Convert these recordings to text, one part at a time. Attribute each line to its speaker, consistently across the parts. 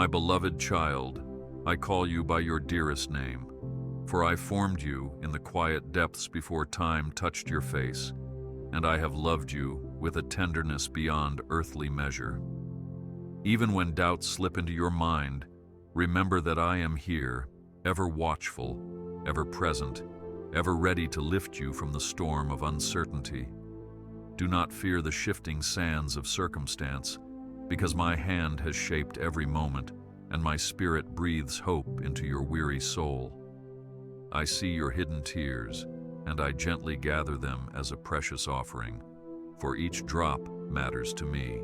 Speaker 1: My beloved child, I call you by your dearest name, for I formed you in the quiet depths before time touched your face, and I have loved you with a tenderness beyond earthly measure. Even when doubts slip into your mind, remember that I am here, ever watchful, ever present, ever ready to lift you from the storm of uncertainty. Do not fear the shifting sands of circumstance, because my hand has shaped every moment, and my spirit breathes hope into your weary soul. I see your hidden tears, and I gently gather them as a precious offering, for each drop matters to me.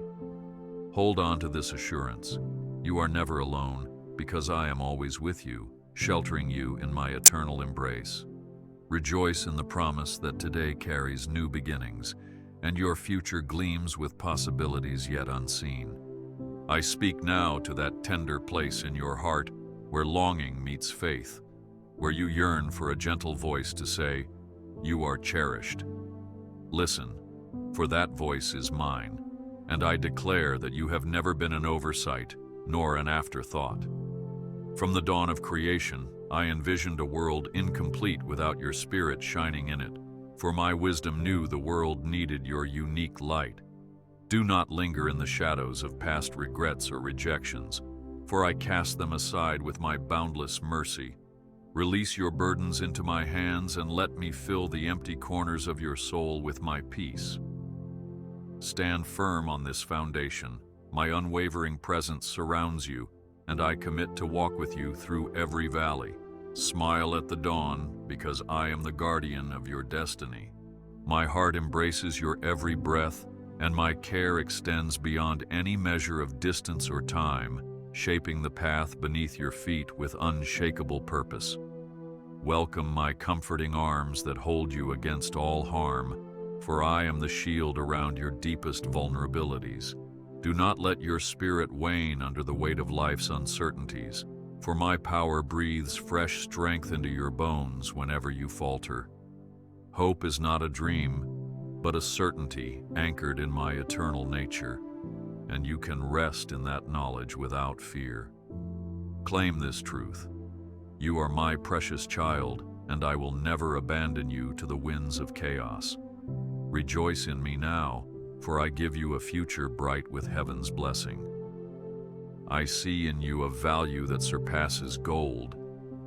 Speaker 1: Hold on to this assurance. You are never alone, because I am always with you, sheltering you in my eternal embrace. Rejoice in the promise that today carries new beginnings, and your future gleams with possibilities yet unseen. I speak now to that tender place in your heart where longing meets faith, where you yearn for a gentle voice to say, "You are cherished." Listen, for that voice is mine, and I declare that you have never been an oversight, nor an afterthought. From the dawn of creation, I envisioned a world incomplete without your spirit shining in it, for my wisdom knew the world needed your unique light. Do not linger in the shadows of past regrets or rejections, for I cast them aside with my boundless mercy. Release your burdens into my hands and let me fill the empty corners of your soul with my peace. Stand firm on this foundation. My unwavering presence surrounds you, and I commit to walk with you through every valley. Smile at the dawn, because I am the guardian of your destiny. My heart embraces your every breath, and my care extends beyond any measure of distance or time, shaping the path beneath your feet with unshakable purpose. Welcome my comforting arms that hold you against all harm, for I am the shield around your deepest vulnerabilities. Do not let your spirit wane under the weight of life's uncertainties, for my power breathes fresh strength into your bones whenever you falter. Hope is not a dream, but a certainty anchored in my eternal nature, and you can rest in that knowledge without fear. Claim this truth. You are my precious child, and I will never abandon you to the winds of chaos. Rejoice in me now, for I give you a future bright with heaven's blessing. I see in you a value that surpasses gold,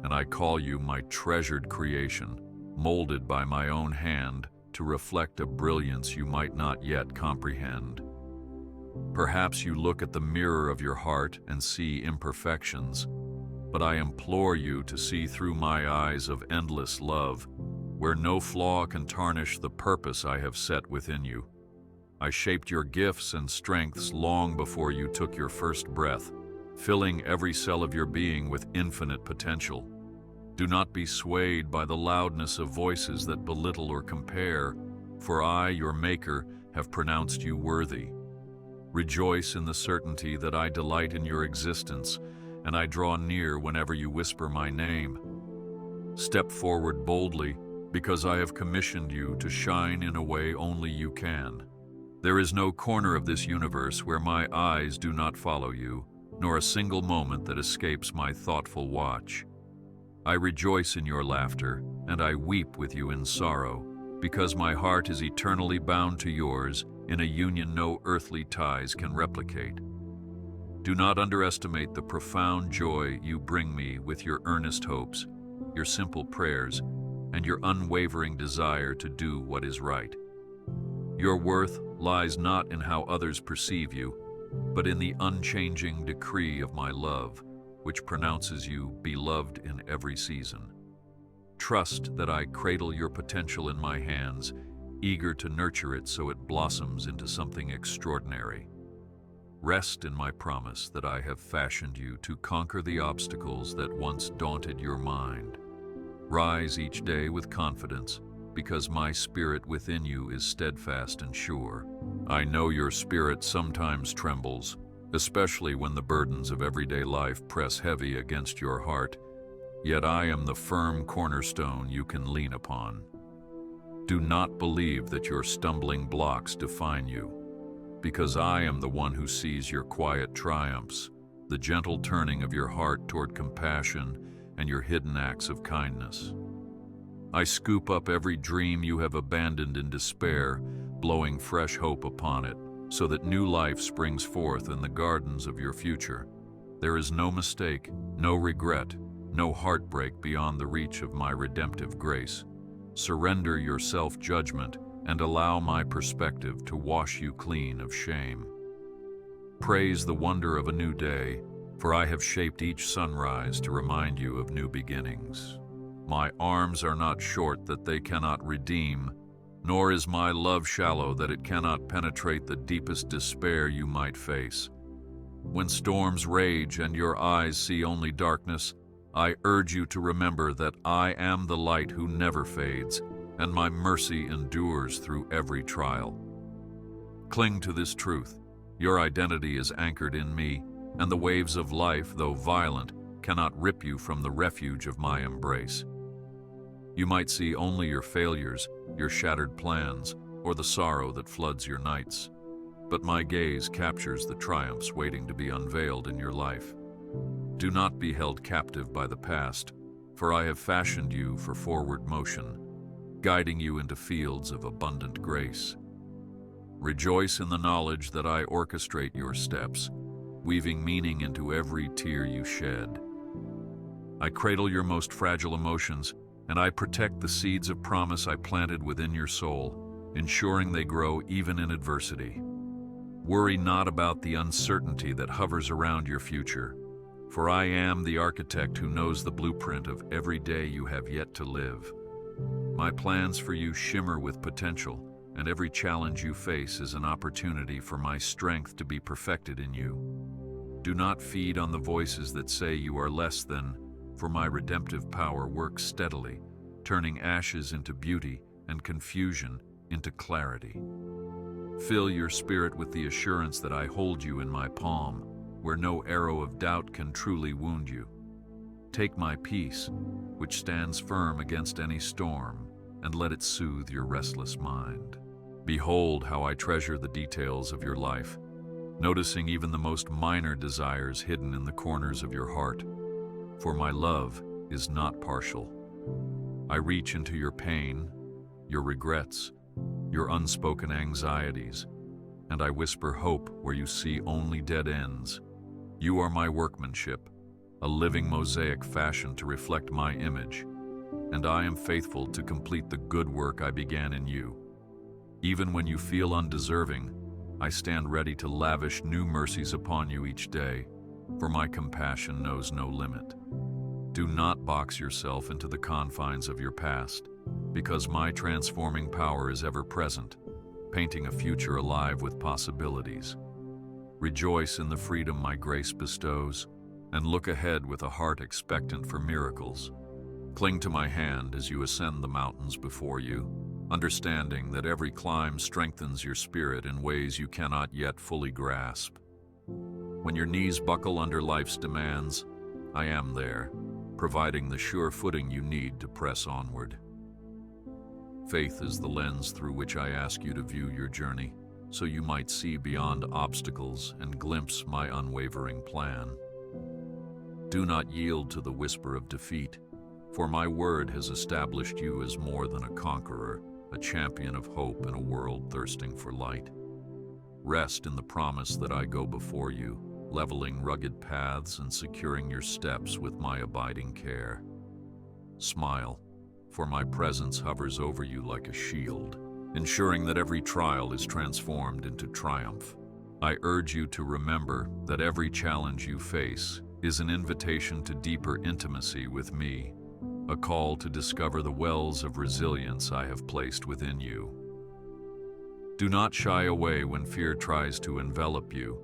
Speaker 1: and I call you my treasured creation, molded by my own hand to reflect a brilliance you might not yet comprehend. Perhaps you look at the mirror of your heart and see imperfections, but I implore you to see through my eyes of endless love, where no flaw can tarnish the purpose I have set within you. I shaped your gifts and strengths long before you took your first breath, filling every cell of your being with infinite potential. Do not be swayed by the loudness of voices that belittle or compare, for I, your Maker, have pronounced you worthy. Rejoice in the certainty that I delight in your existence, and I draw near whenever you whisper my name. Step forward boldly, because I have commissioned you to shine in a way only you can. There is no corner of this universe where my eyes do not follow you, nor a single moment that escapes my thoughtful watch. I rejoice in your laughter, and I weep with you in sorrow, because my heart is eternally bound to yours in a union no earthly ties can replicate. Do not underestimate the profound joy you bring me with your earnest hopes, your simple prayers, and your unwavering desire to do what is right. Your worth lies not in how others perceive you, but in the unchanging decree of my love, which pronounces you beloved in every season. Trust that I cradle your potential in my hands, eager to nurture it so it blossoms into something extraordinary. Rest in my promise that I have fashioned you to conquer the obstacles that once daunted your mind. Rise each day with confidence, because my spirit within you is steadfast and sure. I know your spirit sometimes trembles, especially when the burdens of everyday life press heavy against your heart, yet I am the firm cornerstone you can lean upon. Do not believe that your stumbling blocks define you, because I am the one who sees your quiet triumphs, the gentle turning of your heart toward compassion and your hidden acts of kindness. I scoop up every dream you have abandoned in despair, blowing fresh hope upon it, so that new life springs forth in the gardens of your future. There is no mistake, no regret, no heartbreak beyond the reach of my redemptive grace. Surrender your self-judgment and allow my perspective to wash you clean of shame. Praise the wonder of a new day, for I have shaped each sunrise to remind you of new beginnings. My arms are not short that they cannot redeem, nor is my love shallow that it cannot penetrate the deepest despair you might face. When storms rage and your eyes see only darkness, I urge you to remember that I am the light who never fades, and my mercy endures through every trial. Cling to this truth. Your identity is anchored in me, and the waves of life, though violent, cannot rip you from the refuge of my embrace. You might see only your failures, your shattered plans, or the sorrow that floods your nights, but my gaze captures the triumphs waiting to be unveiled in your life. Do not be held captive by the past, for I have fashioned you for forward motion, guiding you into fields of abundant grace. Rejoice in the knowledge that I orchestrate your steps, weaving meaning into every tear you shed. I cradle your most fragile emotions, and I protect the seeds of promise I planted within your soul, ensuring they grow even in adversity. Worry not about the uncertainty that hovers around your future, for I am the architect who knows the blueprint of every day you have yet to live. My plans for you shimmer with potential, and every challenge you face is an opportunity for my strength to be perfected in you. Do not feed on the voices that say you are less than, for my redemptive power works steadily, turning ashes into beauty and confusion into clarity. Fill your spirit with the assurance that I hold you in my palm, where no arrow of doubt can truly wound you. Take my peace, which stands firm against any storm, and let it soothe your restless mind. Behold how I treasure the details of your life, noticing even the most minor desires hidden in the corners of your heart. For my love is not partial. I reach into your pain, your regrets, your unspoken anxieties, and I whisper hope where you see only dead ends. You are my workmanship, a living mosaic fashioned to reflect my image, and I am faithful to complete the good work I began in you. Even when you feel undeserving, I stand ready to lavish new mercies upon you each day, for my compassion knows no limit. Do not box yourself into the confines of your past, because my transforming power is ever present, painting a future alive with possibilities. Rejoice in the freedom my grace bestows, and look ahead with a heart expectant for miracles. Cling to my hand as you ascend the mountains before you, understanding that every climb strengthens your spirit in ways you cannot yet fully grasp. When your knees buckle under life's demands, I am there, providing the sure footing you need to press onward. Faith is the lens through which I ask you to view your journey, so you might see beyond obstacles and glimpse my unwavering plan. Do not yield to the whisper of defeat, for my word has established you as more than a conqueror, a champion of hope in a world thirsting for light. Rest in the promise that I go before you, leveling rugged paths and securing your steps with my abiding care. Smile, for my presence hovers over you like a shield, ensuring that every trial is transformed into triumph. I urge you to remember that every challenge you face is an invitation to deeper intimacy with me, a call to discover the wells of resilience I have placed within you. Do not shy away when fear tries to envelop you,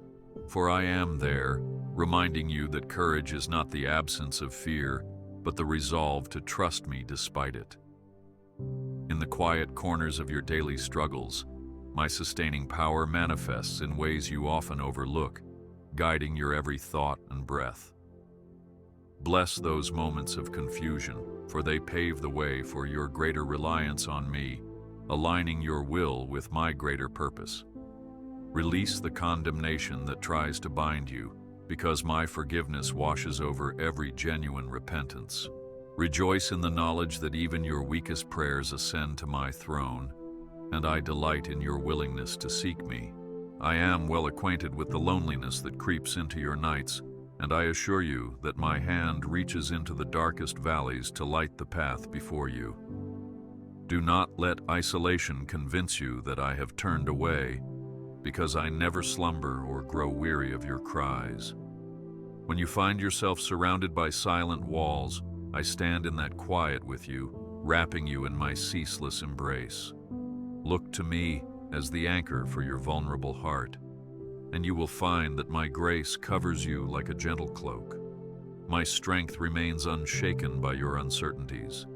Speaker 1: for I am there, reminding you that courage is not the absence of fear, but the resolve to trust me despite it. In the quiet corners of your daily struggles, my sustaining power manifests in ways you often overlook, guiding your every thought and breath. Bless those moments of confusion, for they pave the way for your greater reliance on me, aligning your will with my greater purpose. Release the condemnation that tries to bind you, because my forgiveness washes over every genuine repentance. Rejoice in the knowledge that even your weakest prayers ascend to my throne, and I delight in your willingness to seek me. I am well acquainted with the loneliness that creeps into your nights, and I assure you that my hand reaches into the darkest valleys to light the path before you. Do not let isolation convince you that I have turned away, because I never slumber or grow weary of your cries. When you find yourself surrounded by silent walls, I stand in that quiet with you, wrapping you in my ceaseless embrace. Look to me as the anchor for your vulnerable heart, and you will find that my grace covers you like a gentle cloak. My strength remains unshaken by your uncertainties,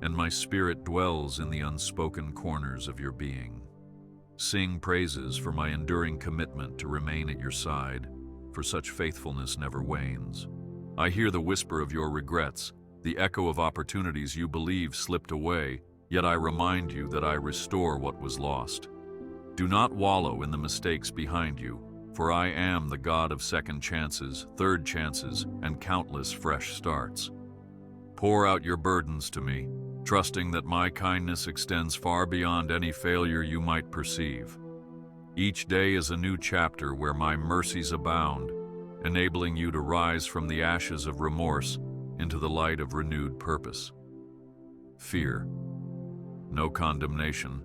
Speaker 1: and my spirit dwells in the unspoken corners of your being. Sing praises for my enduring commitment to remain at your side, for such faithfulness never wanes. I hear the whisper of your regrets, the echo of opportunities you believe slipped away, yet I remind you that I restore what was lost. Do not wallow in the mistakes behind you, for I am the God of second chances, third chances, and countless fresh starts. Pour out your burdens to me, trusting that my kindness extends far beyond any failure you might perceive. Each day is a new chapter where my mercies abound, enabling you to rise from the ashes of remorse into the light of renewed purpose. Fear, no condemnation,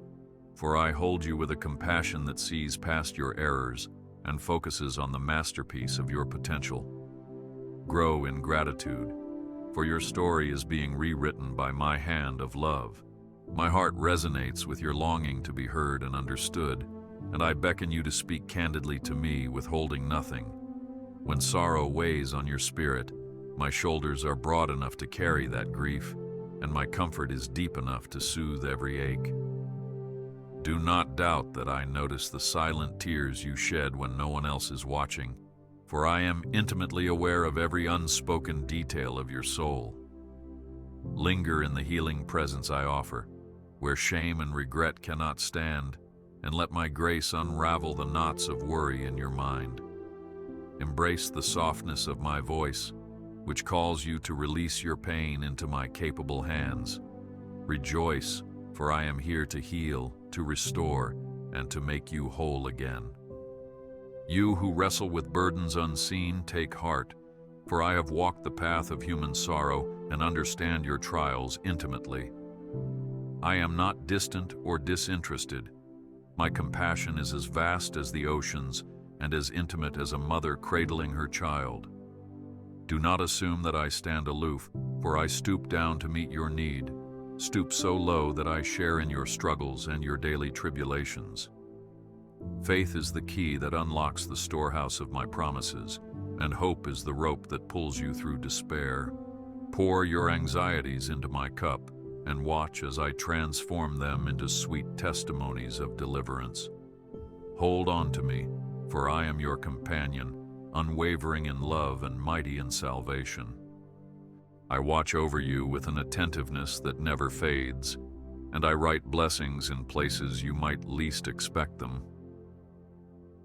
Speaker 1: for I hold you with a compassion that sees past your errors and focuses on the masterpiece of your potential. Grow in gratitude, for your story is being rewritten by my hand of love. My heart resonates with your longing to be heard and understood, and I beckon you to speak candidly to me, withholding nothing. When sorrow weighs on your spirit, my shoulders are broad enough to carry that grief, and my comfort is deep enough to soothe every ache. Do not doubt that I notice the silent tears you shed when no one else is watching, for I am intimately aware of every unspoken detail of your soul. Linger in the healing presence I offer, where shame and regret cannot stand, and let my grace unravel the knots of worry in your mind. Embrace the softness of my voice, which calls you to release your pain into my capable hands. Rejoice, for I am here to heal, to restore, and to make you whole again. You who wrestle with burdens unseen, take heart, for I have walked the path of human sorrow and understand your trials intimately. I am not distant or disinterested. My compassion is as vast as the oceans and as intimate as a mother cradling her child. Do not assume that I stand aloof, for I stoop down to meet your need, stoop so low that I share in your struggles and your daily tribulations. Faith is the key that unlocks the storehouse of my promises, and hope is the rope that pulls you through despair. Pour your anxieties into my cup, and watch as I transform them into sweet testimonies of deliverance. Hold on to me, for I am your companion, unwavering in love and mighty in salvation. I watch over you with an attentiveness that never fades, and I write blessings in places you might least expect them.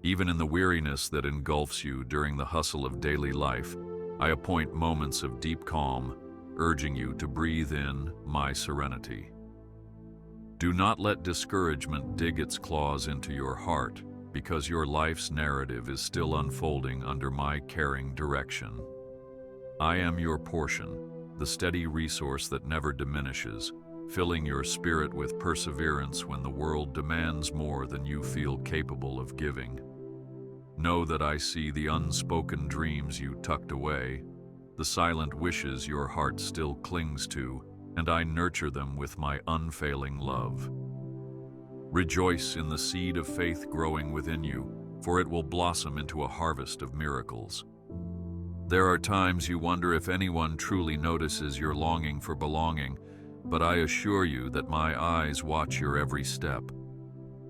Speaker 1: Even in the weariness that engulfs you during the hustle of daily life, I appoint moments of deep calm, urging you to breathe in my serenity. Do not let discouragement dig its claws into your heart, because your life's narrative is still unfolding under my caring direction. I am your portion, the steady resource that never diminishes, filling your spirit with perseverance when the world demands more than you feel capable of giving. Know that I see the unspoken dreams you tucked away, the silent wishes your heart still clings to, and I nurture them with my unfailing love. Rejoice in the seed of faith growing within you, for it will blossom into a harvest of miracles. There are times you wonder if anyone truly notices your longing for belonging, but I assure you that my eyes watch your every step.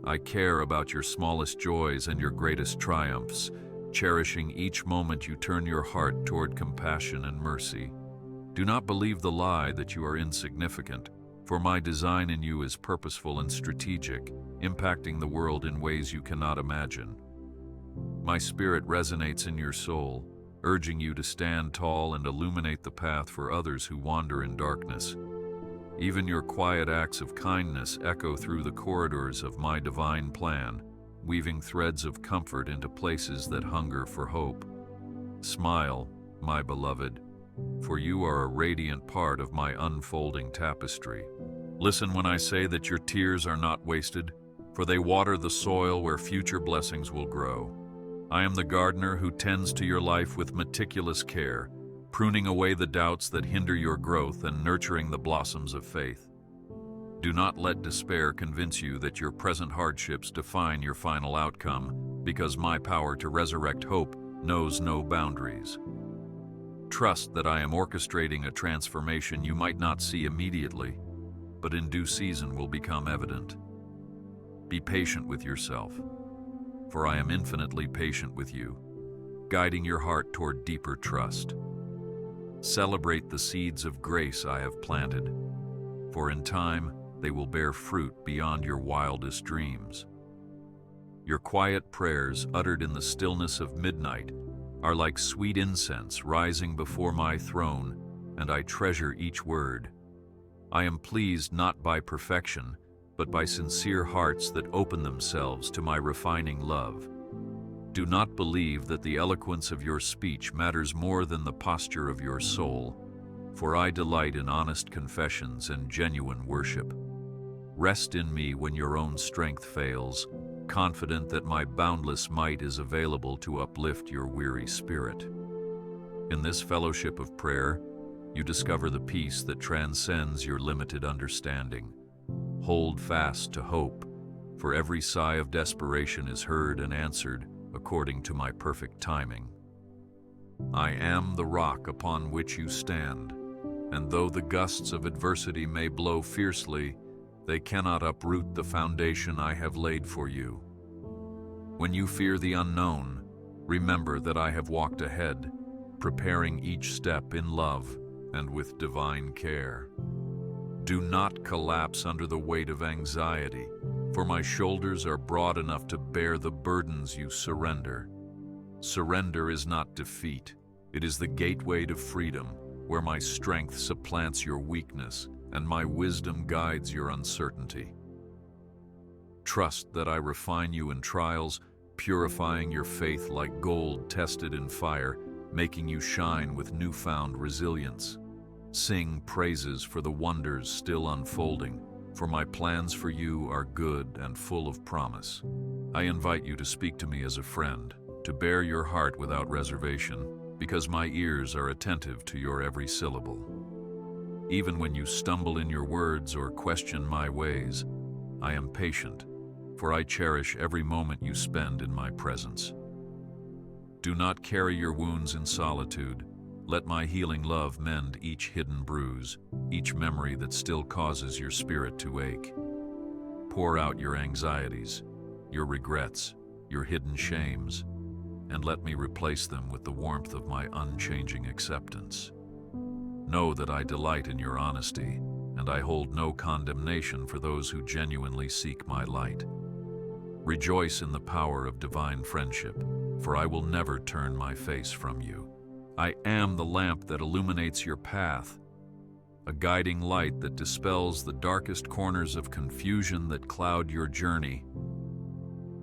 Speaker 1: I care about your smallest joys and your greatest triumphs, cherishing each moment you turn your heart toward compassion and mercy. Do not believe the lie that you are insignificant, for my design in you is purposeful and strategic, impacting the world in ways you cannot imagine. My spirit resonates in your soul, urging you to stand tall and illuminate the path for others who wander in darkness. Even your quiet acts of kindness echo through the corridors of my divine plan, weaving threads of comfort into places that hunger for hope. Smile, my beloved, for you are a radiant part of my unfolding tapestry. Listen when I say that your tears are not wasted, for they water the soil where future blessings will grow. I am the gardener who tends to your life with meticulous care, pruning away the doubts that hinder your growth and nurturing the blossoms of faith. Do not let despair convince you that your present hardships define your final outcome, because my power to resurrect hope knows no boundaries. Trust that I am orchestrating a transformation you might not see immediately, but in due season will become evident. Be patient with yourself, for I am infinitely patient with you, guiding your heart toward deeper trust. Celebrate the seeds of grace I have planted, for in time they will bear fruit beyond your wildest dreams. Your quiet prayers, uttered in the stillness of midnight, are like sweet incense rising before my throne, and I treasure each word. I am pleased not by perfection, but by sincere hearts that open themselves to my refining love. Do not believe that the eloquence of your speech matters more than the posture of your soul, for I delight in honest confessions and genuine worship. Rest in me when your own strength fails, confident that my boundless might is available to uplift your weary spirit. In this fellowship of prayer, you discover the peace that transcends your limited understanding. Hold fast to hope, for every sigh of desperation is heard and answered according to my perfect timing. I am the rock upon which you stand, and though the gusts of adversity may blow fiercely, they cannot uproot the foundation I have laid for you. When you fear the unknown, remember that I have walked ahead, preparing each step in love and with divine care. Do not collapse under the weight of anxiety, for my shoulders are broad enough to bear the burdens you surrender. Surrender is not defeat. It is the gateway to freedom, where my strength supplants your weakness and my wisdom guides your uncertainty. Trust that I refine you in trials, purifying your faith like gold tested in fire, making you shine with newfound resilience. Sing praises for the wonders still unfolding, for my plans for you are good and full of promise. I invite you to speak to me as a friend, to bare your heart without reservation, because my ears are attentive to your every syllable. Even when you stumble in your words or question my ways, I am patient, for I cherish every moment you spend in my presence. Do not carry your wounds in solitude. Let my healing love mend each hidden bruise, each memory that still causes your spirit to ache. Pour out your anxieties, your regrets, your hidden shames, and let me replace them with the warmth of my unchanging acceptance. Know that I delight in your honesty, and I hold no condemnation for those who genuinely seek my light. Rejoice in the power of divine friendship, for I will never turn my face from you. I am the lamp that illuminates your path, a guiding light that dispels the darkest corners of confusion that cloud your journey.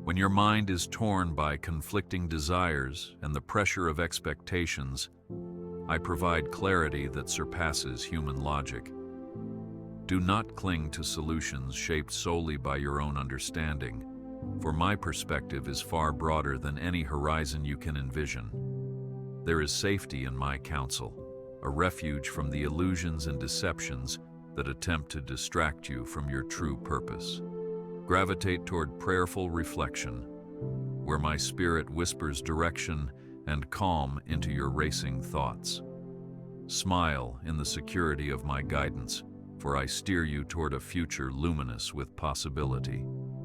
Speaker 1: When your mind is torn by conflicting desires and the pressure of expectations, I provide clarity that surpasses human logic. Do not cling to solutions shaped solely by your own understanding, for my perspective is far broader than any horizon you can envision. There is safety in my counsel, a refuge from the illusions and deceptions that attempt to distract you from your true purpose. Gravitate toward prayerful reflection, where my spirit whispers direction and calm into your racing thoughts. Smile in the security of my guidance, for I steer you toward a future luminous with possibility.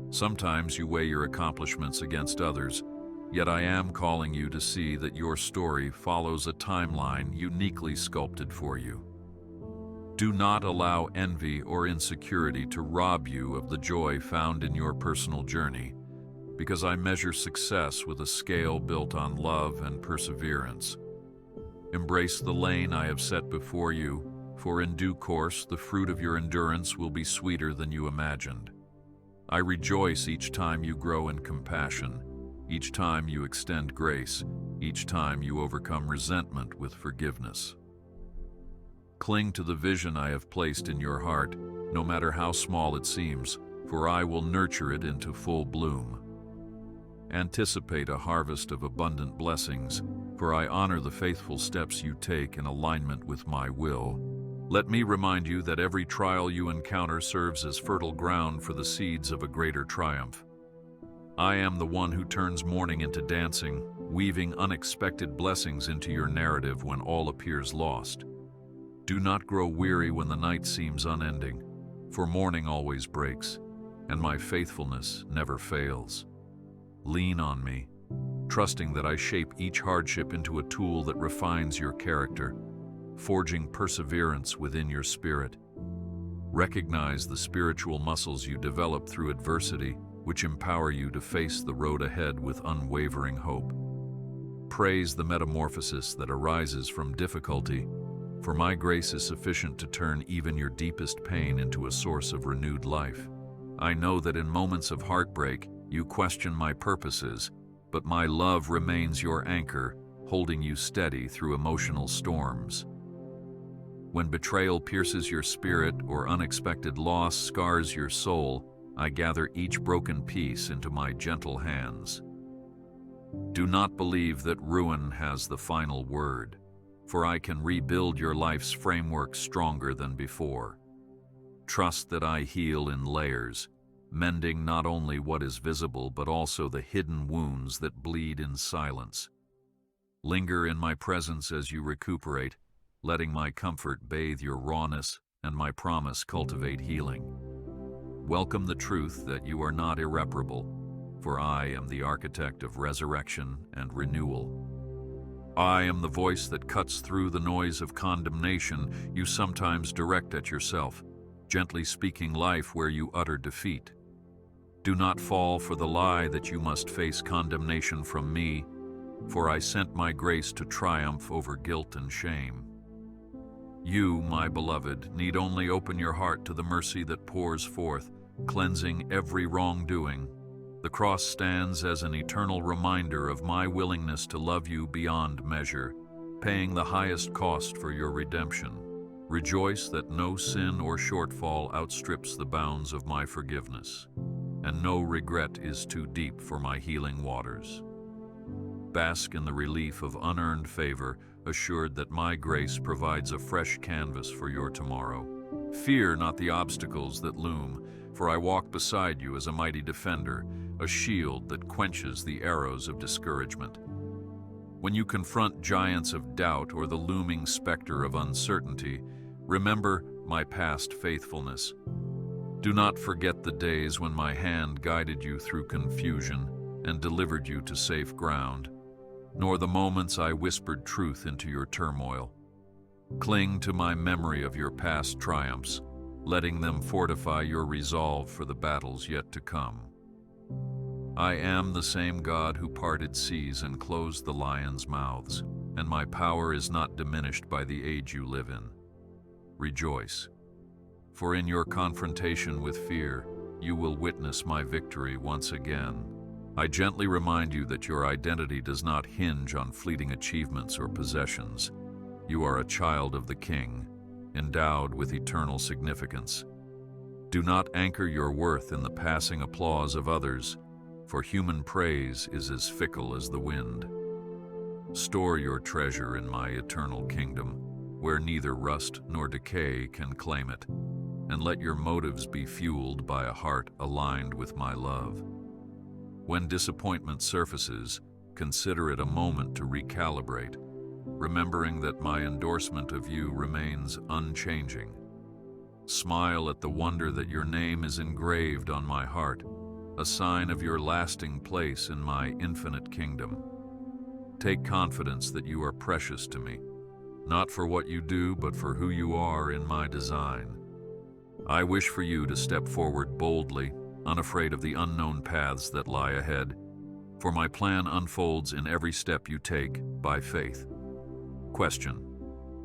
Speaker 1: Sometimes you weigh your accomplishments against others, yet I am calling you to see that your story follows a timeline uniquely sculpted for you. Do not allow envy or insecurity to rob you of the joy found in your personal journey, because I measure success with a scale built on love and perseverance. Embrace the lane I have set before you, for in due course the fruit of your endurance will be sweeter than you imagined. I rejoice each time you grow in compassion, each time you extend grace, each time you overcome resentment with forgiveness. Cling to the vision I have placed in your heart, no matter how small it seems, for I will nurture it into full bloom. Anticipate a harvest of abundant blessings, for I honor the faithful steps you take in alignment with my will. Let me remind you that every trial you encounter serves as fertile ground for the seeds of a greater triumph. I am the one who turns mourning into dancing, weaving unexpected blessings into your narrative when all appears lost. Do not grow weary when the night seems unending, for morning always breaks, and my faithfulness never fails. Lean on me, trusting that I shape each hardship into a tool that refines your character, forging perseverance within your spirit. Recognize the spiritual muscles you develop through adversity, which empower you to face the road ahead with unwavering hope. Praise the metamorphosis that arises from difficulty, for my grace is sufficient to turn even your deepest pain into a source of renewed life. I know that in moments of heartbreak, you question my purposes, but my love remains your anchor, holding you steady through emotional storms. When betrayal pierces your spirit or unexpected loss scars your soul, I gather each broken piece into my gentle hands. Do not believe that ruin has the final word, for I can rebuild your life's framework stronger than before. Trust that I heal in layers, mending not only what is visible but also the hidden wounds that bleed in silence. Linger in my presence as you recuperate, letting my comfort bathe your rawness and my promise cultivate healing. Welcome the truth that you are not irreparable, for I am the architect of resurrection and renewal. I am the voice that cuts through the noise of condemnation you sometimes direct at yourself, gently speaking life where you utter defeat. Do not fall for the lie that you must face condemnation from me, for I sent my grace to triumph over guilt and shame. You, my beloved, need only open your heart to the mercy that pours forth, cleansing every wrongdoing. The cross stands as an eternal reminder of my willingness to love you beyond measure, paying the highest cost for your redemption. Rejoice that no sin or shortfall outstrips the bounds of my forgiveness, and no regret is too deep for my healing waters. Bask in the relief of unearned favor, assured that my grace provides a fresh canvas for your tomorrow. Fear not the obstacles that loom, for I walk beside you as a mighty defender, a shield that quenches the arrows of discouragement. When you confront giants of doubt or the looming specter of uncertainty, remember my past faithfulness. Do not forget the days when my hand guided you through confusion and delivered you to safe ground, nor the moments I whispered truth into your turmoil. Cling to my memory of your past triumphs, letting them fortify your resolve for the battles yet to come. I am the same God who parted seas and closed the lions' mouths, and my power is not diminished by the age you live in. Rejoice, for in your confrontation with fear, you will witness my victory once again. I gently remind you that your identity does not hinge on fleeting achievements or possessions. You are a child of the King, endowed with eternal significance. Do not anchor your worth in the passing applause of others, for human praise is as fickle as the wind. Store your treasure in my eternal kingdom, where neither rust nor decay can claim it, and let your motives be fueled by a heart aligned with my love. When disappointment surfaces, consider it a moment to recalibrate, remembering that my endorsement of you remains unchanging. Smile at the wonder that your name is engraved on my heart, a sign of your lasting place in my infinite kingdom. Take confidence that you are precious to me, not for what you do, but for who you are in my design. I wish for you to step forward boldly, unafraid of the unknown paths that lie ahead, for my plan unfolds in every step you take by faith. Question: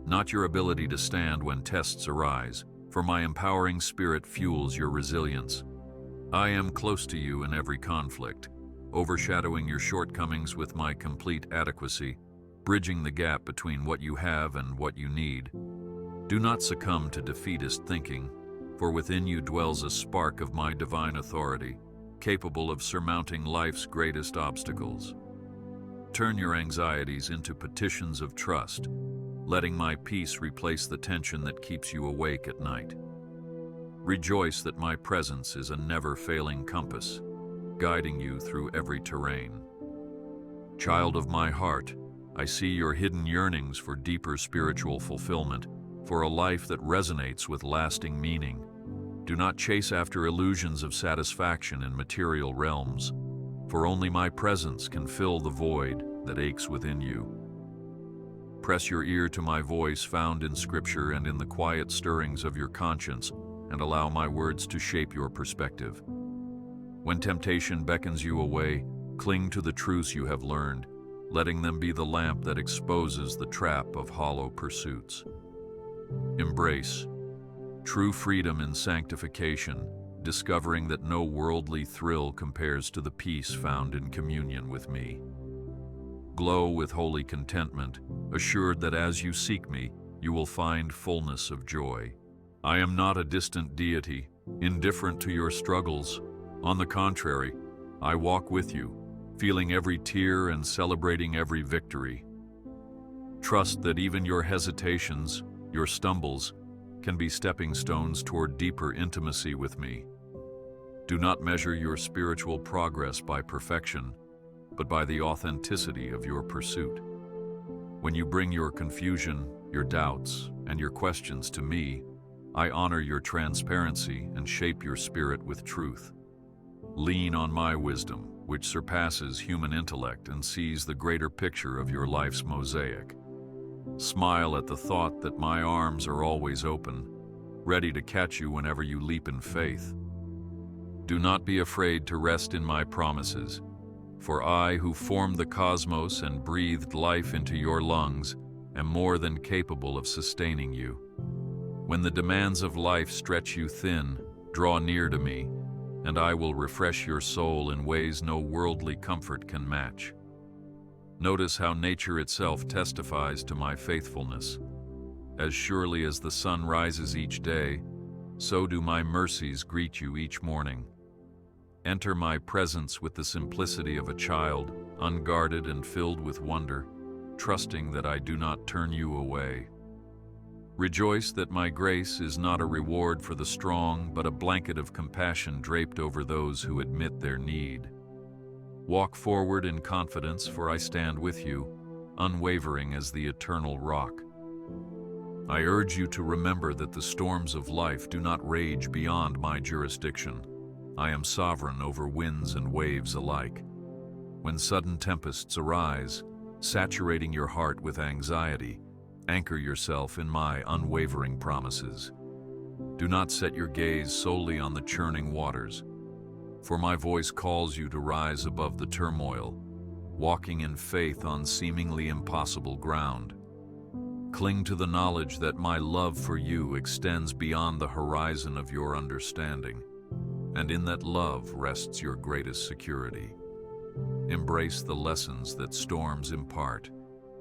Speaker 1: not your ability to stand when tests arise, for my empowering spirit fuels your resilience. I am close to you in every conflict, overshadowing your shortcomings with my complete adequacy, bridging the gap between what you have and what you need. Do not succumb to defeatist thinking, for within you dwells a spark of my divine authority, capable of surmounting life's greatest obstacles. Turn your anxieties into petitions of trust, letting my peace replace the tension that keeps you awake at night. Rejoice that my presence is a never-failing compass, guiding you through every terrain. Child of my heart, I see your hidden yearnings for deeper spiritual fulfillment, for a life that resonates with lasting meaning. Do not chase after illusions of satisfaction in material realms, for only my presence can fill the void that aches within you. Press your ear to my voice found in Scripture and in the quiet stirrings of your conscience, and allow my words to shape your perspective. When temptation beckons you away, cling to the truths you have learned, letting them be the lamp that exposes the trap of hollow pursuits. Embrace true freedom in sanctification, discovering that no worldly thrill compares to the peace found in communion with me. Glow with holy contentment, assured that as you seek me, you will find fullness of joy. I am not a distant deity, indifferent to your struggles. On the contrary, I walk with you, feeling every tear and celebrating every victory. Trust that even your hesitations, your stumbles, can be stepping stones toward deeper intimacy with me. Do not measure your spiritual progress by perfection, but by the authenticity of your pursuit. When you bring your confusion, your doubts, and your questions to me, I honor your transparency and shape your spirit with truth. Lean on my wisdom, which surpasses human intellect and sees the greater picture of your life's mosaic. Smile at the thought that my arms are always open, ready to catch you whenever you leap in faith. Do not be afraid to rest in my promises, for I, who formed the cosmos and breathed life into your lungs, am more than capable of sustaining you. When the demands of life stretch you thin, draw near to me, and I will refresh your soul in ways no worldly comfort can match. Notice how nature itself testifies to my faithfulness. As surely as the sun rises each day, so do my mercies greet you each morning. Enter my presence with the simplicity of a child, unguarded and filled with wonder, trusting that I do not turn you away. Rejoice that my grace is not a reward for the strong, but a blanket of compassion draped over those who admit their need. Walk forward in confidence, for I stand with you, unwavering as the eternal rock. I urge you to remember that the storms of life do not rage beyond my jurisdiction. I am sovereign over winds and waves alike. When sudden tempests arise, saturating your heart with anxiety, anchor yourself in my unwavering promises. Do not set your gaze solely on the churning waters, for my voice calls you to rise above the turmoil, walking in faith on seemingly impossible ground. Cling to the knowledge that my love for you extends beyond the horizon of your understanding, and in that love rests your greatest security. Embrace the lessons that storms impart,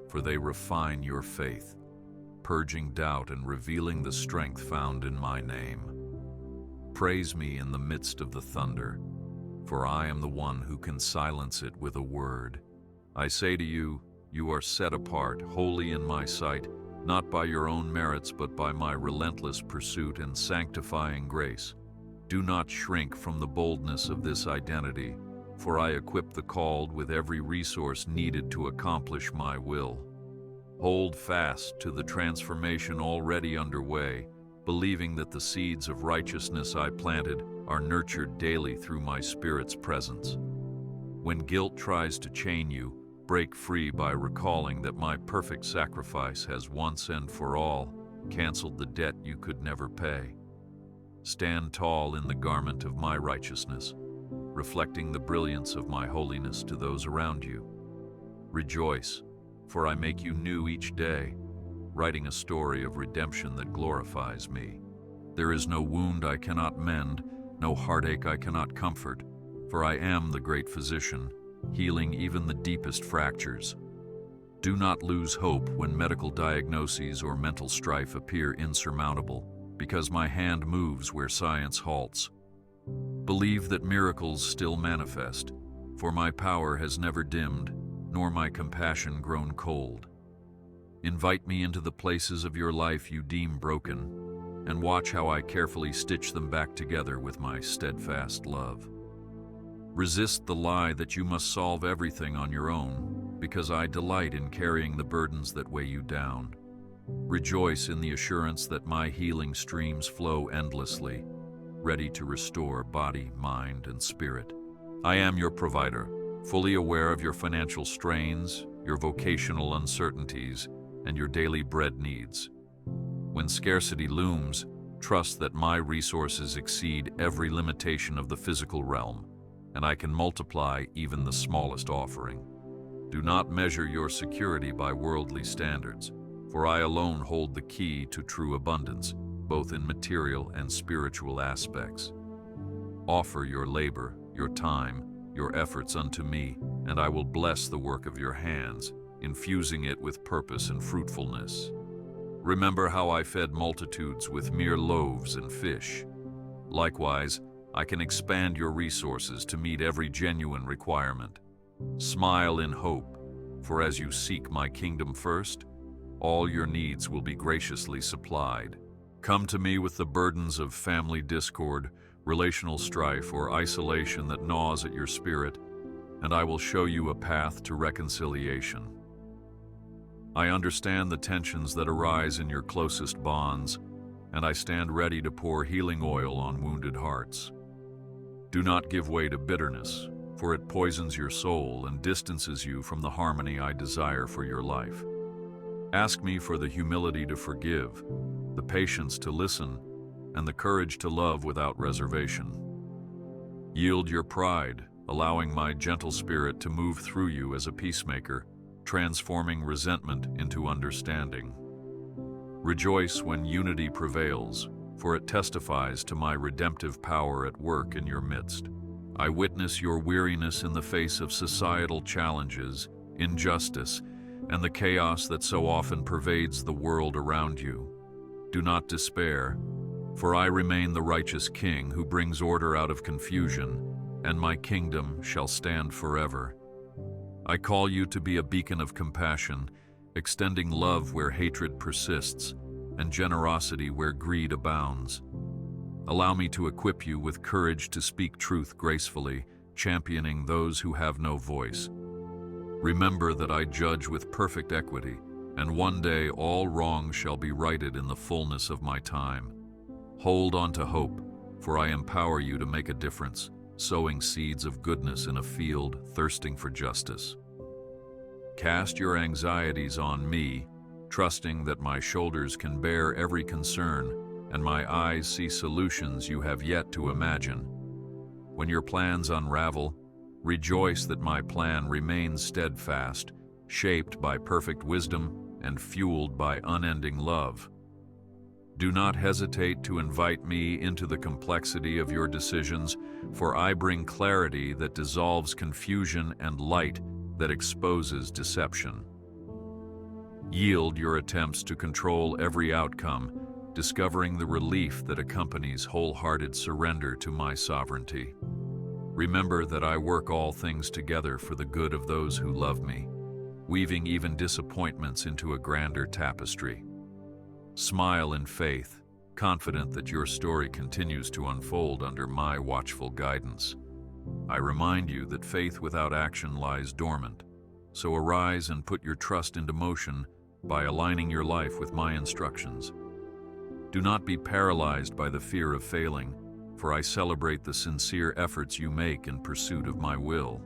Speaker 1: for they refine your faith, purging doubt and revealing the strength found in my name. Praise me in the midst of the thunder, for I am the one who can silence it with a word. I say to you, you are set apart, holy in my sight, not by your own merits, but by my relentless pursuit and sanctifying grace. Do not shrink from the boldness of this identity, for I equip the called with every resource needed to accomplish my will. Hold fast to the transformation already underway, believing that the seeds of righteousness I planted are nurtured daily through my Spirit's presence. When guilt tries to chain you, break free by recalling that my perfect sacrifice has once and for all canceled the debt you could never pay. Stand tall in the garment of my righteousness, reflecting the brilliance of my holiness to those around you. Rejoice, for I make you new each day, writing a story of redemption that glorifies me. There is no wound I cannot mend, no heartache I cannot comfort, for I am the great physician, healing even the deepest fractures. Do not lose hope when medical diagnoses or mental strife appear insurmountable, because my hand moves where science halts. Believe that miracles still manifest, for my power has never dimmed, nor my compassion grown cold. Invite me into the places of your life you deem broken, and watch how I carefully stitch them back together with my steadfast love. Resist the lie that you must solve everything on your own, because I delight in carrying the burdens that weigh you down. Rejoice in the assurance that my healing streams flow endlessly, ready to restore body, mind, and spirit. I am your provider, fully aware of your financial strains, your vocational uncertainties, and your daily bread needs. When scarcity looms, trust that my resources exceed every limitation of the physical realm, and I can multiply even the smallest offering. Do not measure your security by worldly standards, for I alone hold the key to true abundance, both in material and spiritual aspects. Offer your labor, your time, your efforts unto me, and I will bless the work of your hands, infusing it with purpose and fruitfulness. Remember how I fed multitudes with mere loaves and fish. Likewise, I can expand your resources to meet every genuine requirement. Smile in hope, for as you seek my kingdom first, all your needs will be graciously supplied. Come to me with the burdens of family discord, relational strife, or isolation that gnaws at your spirit, and I will show you a path to reconciliation. I understand the tensions that arise in your closest bonds, and I stand ready to pour healing oil on wounded hearts. Do not give way to bitterness, for it poisons your soul and distances you from the harmony I desire for your life. Ask me for the humility to forgive, the patience to listen, and the courage to love without reservation. Yield your pride, allowing my gentle spirit to move through you as a peacemaker, transforming resentment into understanding. Rejoice when unity prevails, for it testifies to my redemptive power at work in your midst. I witness your weariness in the face of societal challenges, injustice, and the chaos that so often pervades the world around you. Do not despair, for I remain the righteous King who brings order out of confusion, and my kingdom shall stand forever. I call you to be a beacon of compassion, extending love where hatred persists, and generosity where greed abounds. Allow me to equip you with courage to speak truth gracefully, championing those who have no voice. Remember that I judge with perfect equity, and one day all wrong shall be righted in the fullness of my time. Hold on to hope, for I empower you to make a difference, sowing seeds of goodness in a field thirsting for justice. Cast your anxieties on me, trusting that my shoulders can bear every concern, and my eyes see solutions you have yet to imagine. When your plans unravel, rejoice that my plan remains steadfast, shaped by perfect wisdom and fueled by unending love. Do not hesitate to invite me into the complexity of your decisions, for I bring clarity that dissolves confusion and light that exposes deception. Yield your attempts to control every outcome, discovering the relief that accompanies wholehearted surrender to my sovereignty. Remember that I work all things together for the good of those who love me, weaving even disappointments into a grander tapestry. Smile in faith, confident that your story continues to unfold under my watchful guidance. I remind you that faith without action lies dormant, so arise and put your trust into motion by aligning your life with my instructions. Do not be paralyzed by the fear of failing, for I celebrate the sincere efforts you make in pursuit of my will.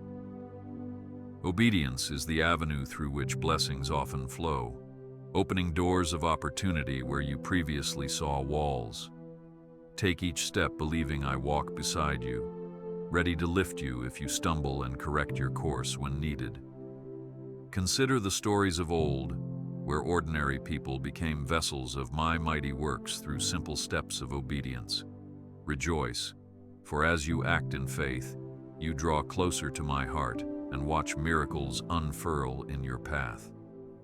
Speaker 1: Obedience is the avenue through which blessings often flow, opening doors of opportunity where you previously saw walls. Take each step believing I walk beside you, ready to lift you if you stumble and correct your course when needed. Consider the stories of old, where ordinary people became vessels of my mighty works through simple steps of obedience. Rejoice, for as you act in faith, you draw closer to my heart and watch miracles unfurl in your path.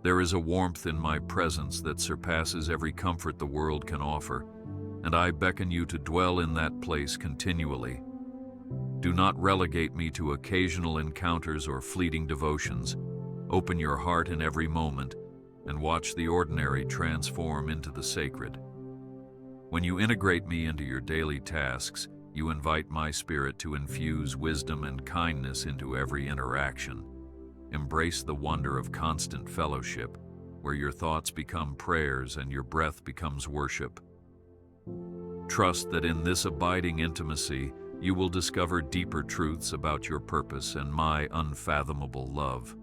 Speaker 1: There is a warmth in my presence that surpasses every comfort the world can offer, and I beckon you to dwell in that place continually. Do not relegate me to occasional encounters or fleeting devotions. Open your heart in every moment and watch the ordinary transform into the sacred. When you integrate me into your daily tasks, you invite my spirit to infuse wisdom and kindness into every interaction. Embrace the wonder of constant fellowship, where your thoughts become prayers and your breath becomes worship. Trust that in this abiding intimacy, you will discover deeper truths about your purpose and my unfathomable love.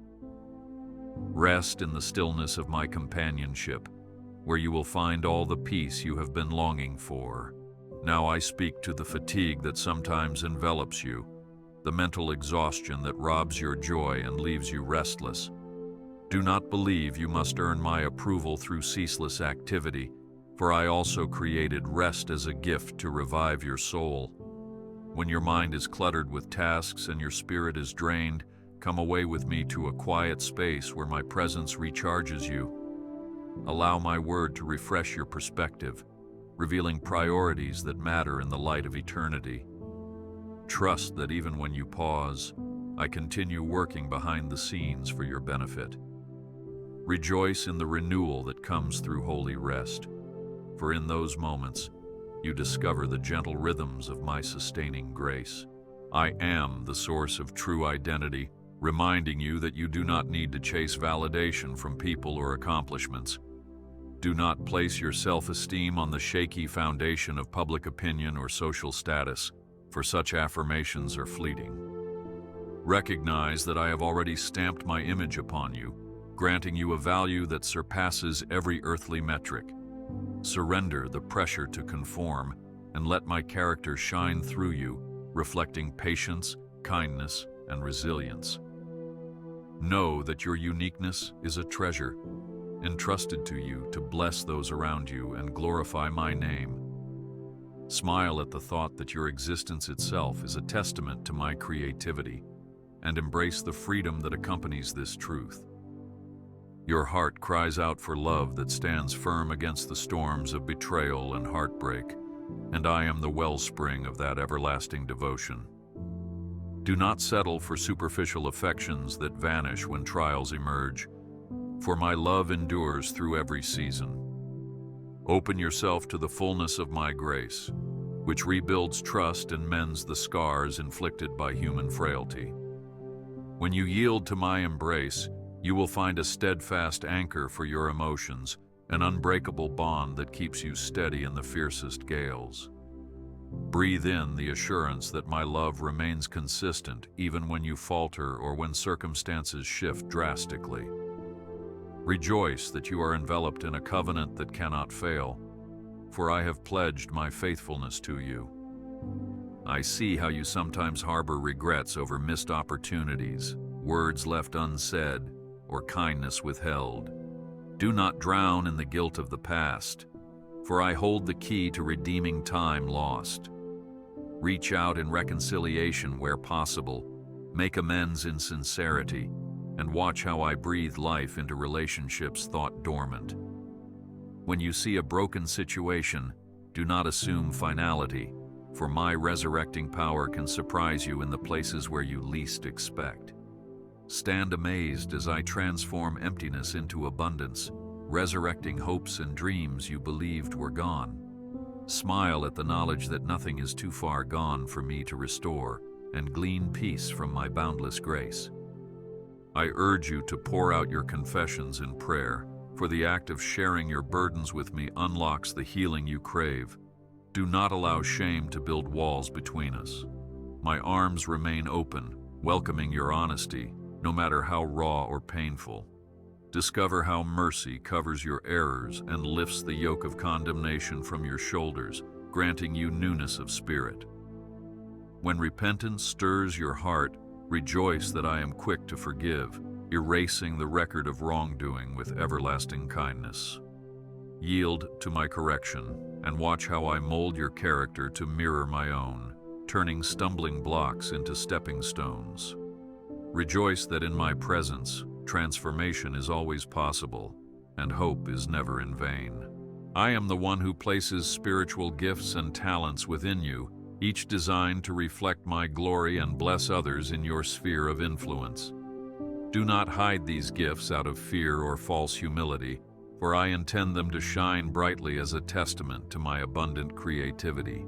Speaker 1: Rest in the stillness of my companionship, where you will find all the peace you have been longing for. Now I speak to the fatigue that sometimes envelops you, the mental exhaustion that robs your joy and leaves you restless. Do not believe you must earn my approval through ceaseless activity, for I also created rest as a gift to revive your soul. When your mind is cluttered with tasks and your spirit is drained, come away with me to a quiet space where my presence recharges you. Allow my word to refresh your perspective, revealing priorities that matter in the light of eternity. Trust that even when you pause, I continue working behind the scenes for your benefit. Rejoice in the renewal that comes through holy rest, for in those moments, you discover the gentle rhythms of my sustaining grace. I am the source of true identity, reminding you that you do not need to chase validation from people or accomplishments. Do not place your self-esteem on the shaky foundation of public opinion or social status, for such affirmations are fleeting. Recognize that I have already stamped my image upon you, granting you a value that surpasses every earthly metric. Surrender the pressure to conform and let my character shine through you, reflecting patience, kindness, and resilience. Know that your uniqueness is a treasure, entrusted to you to bless those around you and glorify my name. Smile at the thought that your existence itself is a testament to my creativity, and embrace the freedom that accompanies this truth. Your heart cries out for love that stands firm against the storms of betrayal and heartbreak, and I am the wellspring of that everlasting devotion. Do not settle for superficial affections that vanish when trials emerge, for my love endures through every season. Open yourself to the fullness of my grace, which rebuilds trust and mends the scars inflicted by human frailty. When you yield to my embrace, you will find a steadfast anchor for your emotions, an unbreakable bond that keeps you steady in the fiercest gales. Breathe in the assurance that my love remains consistent even when you falter or when circumstances shift drastically. Rejoice that you are enveloped in a covenant that cannot fail, for I have pledged my faithfulness to you. I see how you sometimes harbor regrets over missed opportunities, words left unsaid, or kindness withheld. Do not drown in the guilt of the past, for I hold the key to redeeming time lost. Reach out in reconciliation where possible, make amends in sincerity, and watch how I breathe life into relationships thought dormant. When you see a broken situation, do not assume finality, for my resurrecting power can surprise you in the places where you least expect. Stand amazed as I transform emptiness into abundance, resurrecting hopes and dreams you believed were gone. Smile at the knowledge that nothing is too far gone for me to restore, and glean peace from my boundless grace. I urge you to pour out your confessions in prayer, for the act of sharing your burdens with me unlocks the healing you crave. Do not allow shame to build walls between us. My arms remain open, welcoming your honesty, no matter how raw or painful. Discover how mercy covers your errors and lifts the yoke of condemnation from your shoulders, granting you newness of spirit. When repentance stirs your heart, rejoice that I am quick to forgive, erasing the record of wrongdoing with everlasting kindness. Yield to my correction, and watch how I mold your character to mirror my own, turning stumbling blocks into stepping stones. Rejoice that in my presence, transformation is always possible, and hope is never in vain. I am the one who places spiritual gifts and talents within you, each designed to reflect my glory and bless others in your sphere of influence. Do not hide these gifts out of fear or false humility, for I intend them to shine brightly as a testament to my abundant creativity.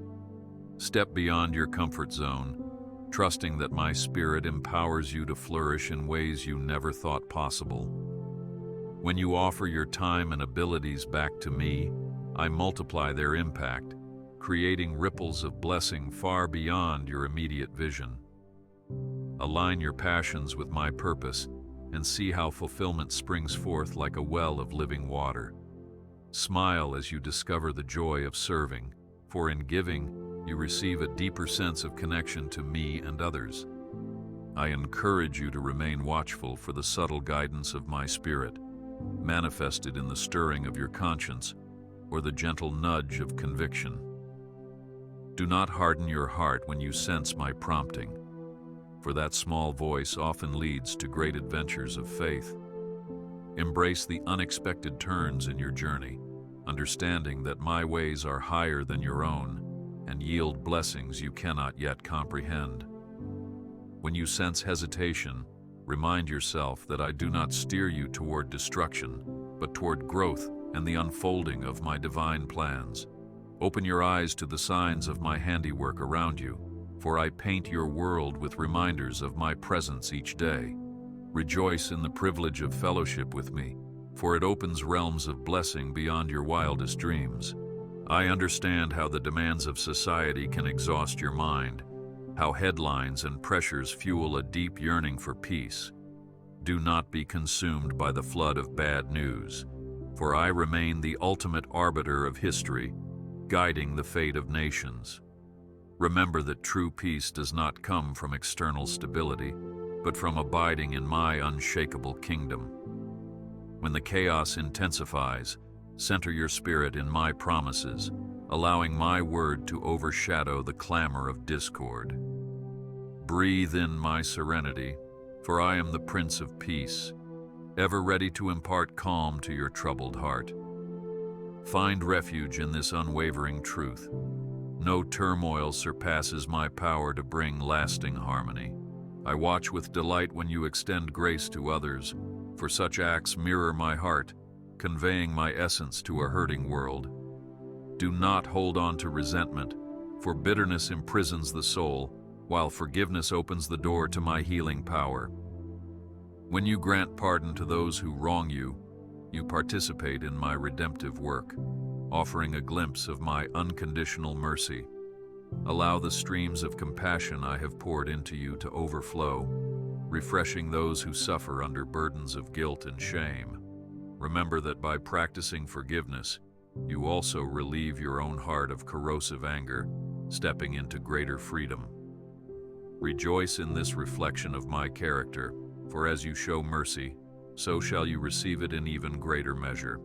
Speaker 1: Step beyond your comfort zone, trusting that my Spirit empowers you to flourish in ways you never thought possible. When you offer your time and abilities back to me, I multiply their impact, creating ripples of blessing far beyond your immediate vision. Align your passions with my purpose and see how fulfillment springs forth like a well of living water. Smile as you discover the joy of serving, for in giving, you receive a deeper sense of connection to me and others. I encourage you to remain watchful for the subtle guidance of my Spirit, manifested in the stirring of your conscience or the gentle nudge of conviction. Do not harden your heart when you sense my prompting, for that small voice often leads to great adventures of faith. Embrace the unexpected turns in your journey, understanding that my ways are higher than your own and yield blessings you cannot yet comprehend. When you sense hesitation, remind yourself that I do not steer you toward destruction, but toward growth and the unfolding of my divine plans. Open your eyes to the signs of my handiwork around you, for I paint your world with reminders of my presence each day. Rejoice in the privilege of fellowship with me, for it opens realms of blessing beyond your wildest dreams. I understand how the demands of society can exhaust your mind, how headlines and pressures fuel a deep yearning for peace. Do not be consumed by the flood of bad news, for I remain the ultimate arbiter of history, guiding the fate of nations. Remember that true peace does not come from external stability, but from abiding in my unshakable kingdom. When the chaos intensifies, center your spirit in my promises, allowing my word to overshadow the clamor of discord. Breathe in my serenity, for I am the Prince of Peace, ever ready to impart calm to your troubled heart. Find refuge in this unwavering truth. No turmoil surpasses my power to bring lasting harmony. I watch with delight when you extend grace to others, for such acts mirror my heart, conveying my essence to a hurting world. Do not hold on to resentment, for bitterness imprisons the soul, while forgiveness opens the door to my healing power. When you grant pardon to those who wrong you, you participate in my redemptive work, offering a glimpse of my unconditional mercy. Allow the streams of compassion I have poured into you to overflow, refreshing those who suffer under burdens of guilt and shame. Remember that by practicing forgiveness, you also relieve your own heart of corrosive anger, stepping into greater freedom. Rejoice in this reflection of my character, for as you show mercy, so shall you receive it in even greater measure.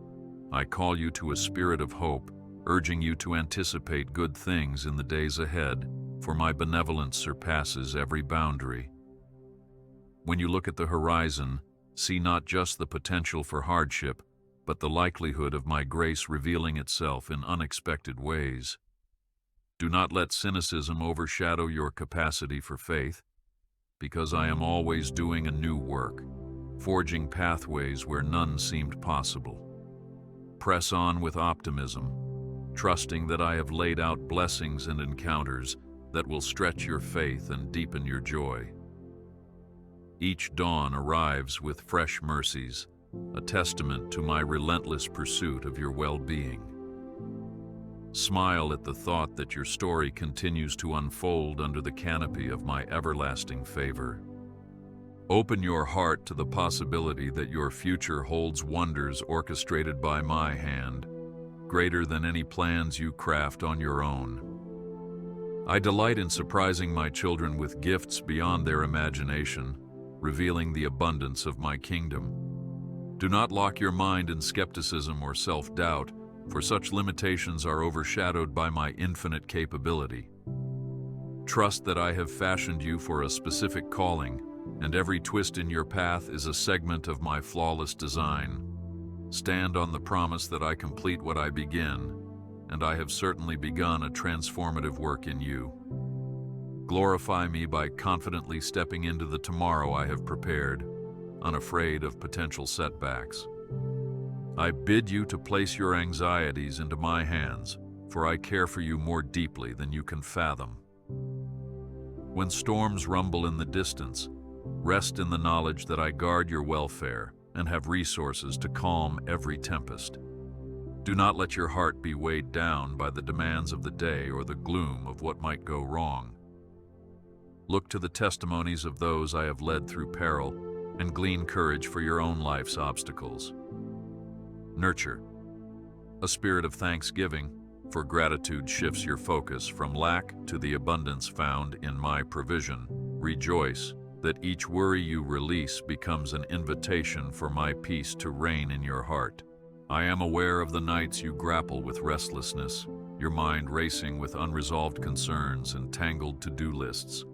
Speaker 1: I call you to a spirit of hope, urging you to anticipate good things in the days ahead, for my benevolence surpasses every boundary. When you look at the horizon, see not just the potential for hardship, but the likelihood of my grace revealing itself in unexpected ways. Do not let cynicism overshadow your capacity for faith, because I am always doing a new work, forging pathways where none seemed possible. Press on with optimism, trusting that I have laid out blessings and encounters that will stretch your faith and deepen your joy. Each dawn arrives with fresh mercies, a testament to my relentless pursuit of your well-being. Smile at the thought that your story continues to unfold under the canopy of my everlasting favor. Open your heart to the possibility that your future holds wonders orchestrated by my hand, greater than any plans you craft on your own. I delight in surprising my children with gifts beyond their imagination, revealing the abundance of my kingdom. Do not lock your mind in skepticism or self-doubt, for such limitations are overshadowed by my infinite capability. Trust that I have fashioned you for a specific calling, and every twist in your path is a segment of my flawless design. Stand on the promise that I complete what I begin, and I have certainly begun a transformative work in you. Glorify me by confidently stepping into the tomorrow I have prepared, unafraid of potential setbacks. I bid you to place your anxieties into my hands, for I care for you more deeply than you can fathom. When storms rumble in the distance, rest in the knowledge that I guard your welfare and have resources to calm every tempest. Do not let your heart be weighed down by the demands of the day or the gloom of what might go wrong. Look to the testimonies of those I have led through peril and glean courage for your own life's obstacles. Nurture a spirit of thanksgiving, for gratitude shifts your focus from lack to the abundance found in my provision. Rejoice that each worry you release becomes an invitation for my peace to reign in your heart. I am aware of the nights you grapple with restlessness, your mind racing with unresolved concerns and tangled to-do lists.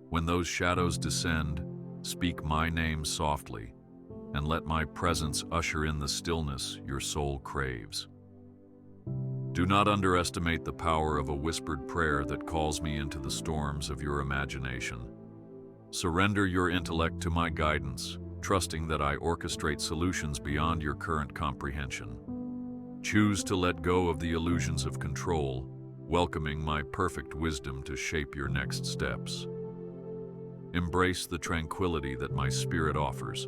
Speaker 1: When those shadows descend, speak my name softly, and let my presence usher in the stillness your soul craves. Do not underestimate the power of a whispered prayer that calls me into the storms of your imagination. Surrender your intellect to my guidance, trusting that I orchestrate solutions beyond your current comprehension. Choose to let go of the illusions of control, welcoming my perfect wisdom to shape your next steps. Embrace the tranquility that my spirit offers,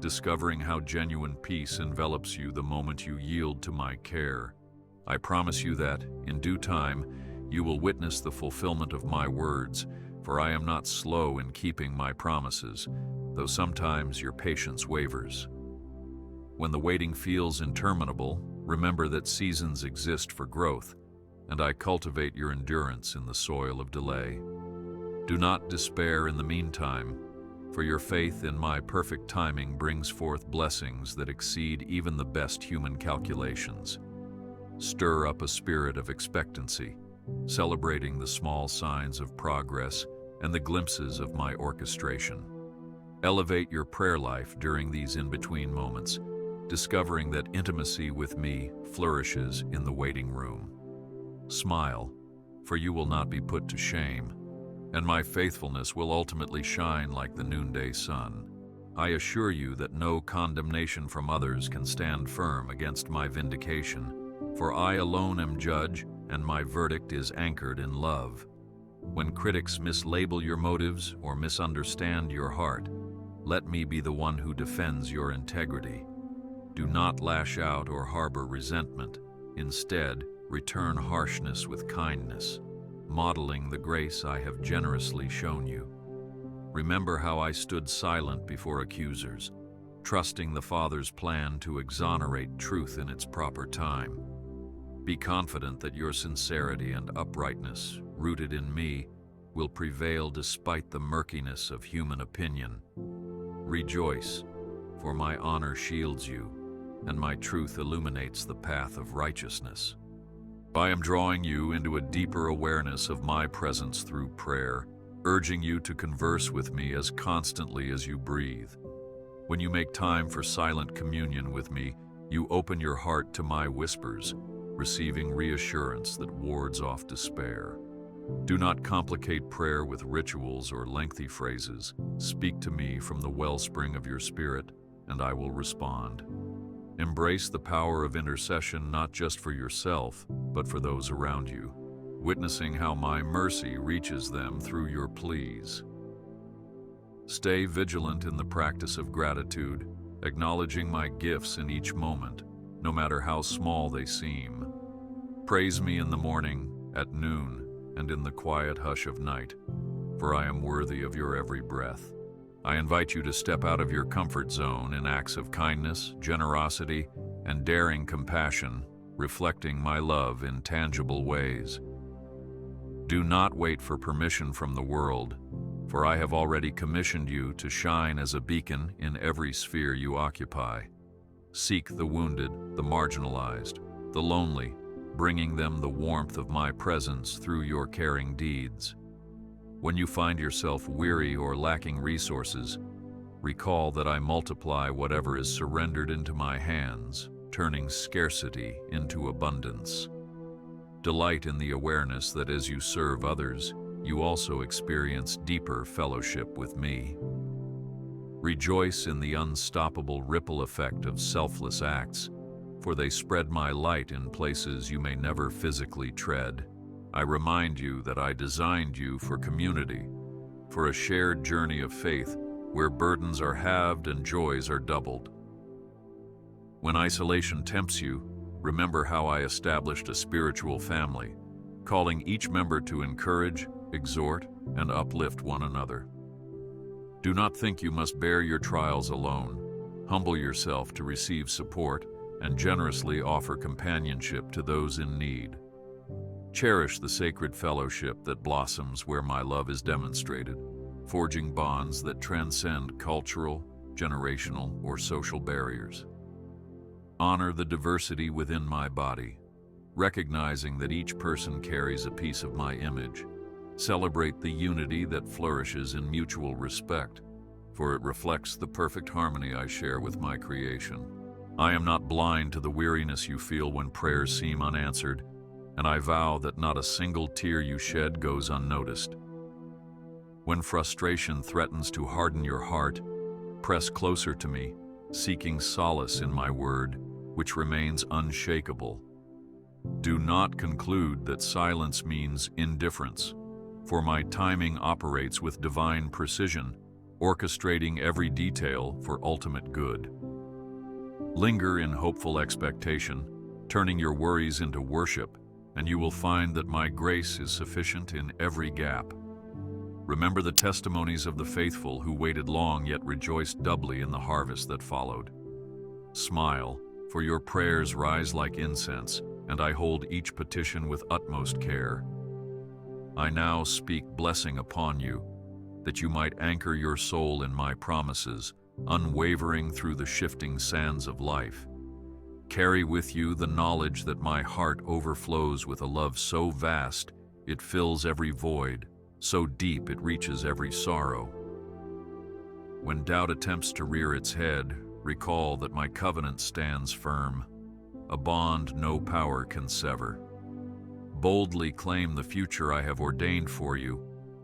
Speaker 1: discovering how genuine peace envelops you the moment you yield to my care. I promise you that, in due time, you will witness the fulfillment of my words, for I am not slow in keeping my promises, though sometimes your patience wavers. When the waiting feels interminable, remember that seasons exist for growth, and I cultivate your endurance in the soil of delay. Do not despair in the meantime, for your faith in my perfect timing brings forth blessings that exceed even the best human calculations. Stir up a spirit of expectancy, celebrating the small signs of progress and the glimpses of my orchestration. Elevate your prayer life during these in-between moments, discovering that intimacy with me flourishes in the waiting room. Smile, for you will not be put to shame, and my faithfulness will ultimately shine like the noonday sun. I assure you that no condemnation from others can stand firm against my vindication, for I alone am judge, and my verdict is anchored in love. When critics mislabel your motives or misunderstand your heart, let me be the one who defends your integrity. Do not lash out or harbor resentment. Instead, return harshness with kindness, modeling the grace I have generously shown you. Remember how I stood silent before accusers, trusting the Father's plan to exonerate truth in its proper time. Be confident that your sincerity and uprightness, rooted in me, will prevail despite the murkiness of human opinion. Rejoice, for my honor shields you, and my truth illuminates the path of righteousness. I am drawing you into a deeper awareness of my presence through prayer, urging you to converse with me as constantly as you breathe. When you make time for silent communion with me, you open your heart to my whispers, receiving reassurance that wards off despair. Do not complicate prayer with rituals or lengthy phrases. Speak to me from the wellspring of your spirit, and I will respond. Embrace the power of intercession not just for yourself, but for those around you, witnessing how my mercy reaches them through your pleas. Stay vigilant in the practice of gratitude, acknowledging my gifts in each moment, no matter how small they seem. Praise me in the morning, at noon, and in the quiet hush of night, for I am worthy of your every breath. I invite you to step out of your comfort zone in acts of kindness, generosity, and daring compassion, reflecting my love in tangible ways. Do not wait for permission from the world, for I have already commissioned you to shine as a beacon in every sphere you occupy. Seek the wounded, the marginalized, the lonely, bringing them the warmth of my presence through your caring deeds. When you find yourself weary or lacking resources, recall that I multiply whatever is surrendered into my hands, turning scarcity into abundance. Delight in the awareness that as you serve others, you also experience deeper fellowship with me. Rejoice in the unstoppable ripple effect of selfless acts, for they spread my light in places you may never physically tread. I remind you that I designed you for community, for a shared journey of faith where burdens are halved and joys are doubled. When isolation tempts you, remember how I established a spiritual family, calling each member to encourage, exhort, and uplift one another. Do not think you must bear your trials alone. Humble yourself to receive support and generously offer companionship to those in need. Cherish the sacred fellowship that blossoms where my love is demonstrated, forging bonds that transcend cultural, generational, or social barriers. Honor the diversity within my body, recognizing that each person carries a piece of my image. Celebrate the unity that flourishes in mutual respect, for it reflects the perfect harmony I share with my creation. I am not blind to the weariness you feel when prayers seem unanswered, and I vow that not a single tear you shed goes unnoticed. When frustration threatens to harden your heart, press closer to me, seeking solace in my word, which remains unshakable. Do not conclude that silence means indifference, for my timing operates with divine precision, orchestrating every detail for ultimate good. Linger in hopeful expectation, turning your worries into worship, and you will find that my grace is sufficient in every gap. Remember the testimonies of the faithful who waited long yet rejoiced doubly in the harvest that followed. Smile, for your prayers rise like incense, and I hold each petition with utmost care. I now speak blessing upon you, that you might anchor your soul in my promises, unwavering through the shifting sands of life. Carry with you the knowledge that my heart overflows with a love so vast it fills every void, so deep it reaches every sorrow. When doubt attempts to rear its head, recall that my covenant stands firm, a bond no power can sever. Boldly claim the future I have ordained for you,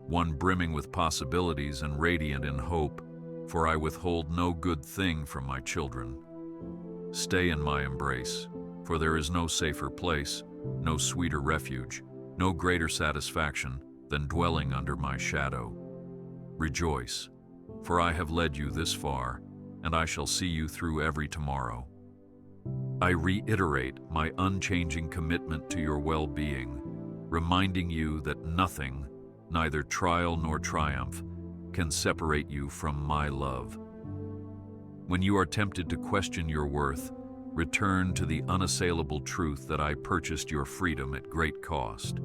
Speaker 1: one brimming with possibilities and radiant in hope, for I withhold no good thing from my children. Stay in my embrace, for there is no safer place, no sweeter refuge, no greater satisfaction than dwelling under my shadow. Rejoice, for I have led you this far, and I shall see you through every tomorrow. I reiterate my unchanging commitment to your well-being, reminding you that nothing, neither trial nor triumph, can separate you from my love. When you are tempted to question your worth, return to the unassailable truth that I purchased your freedom at great cost.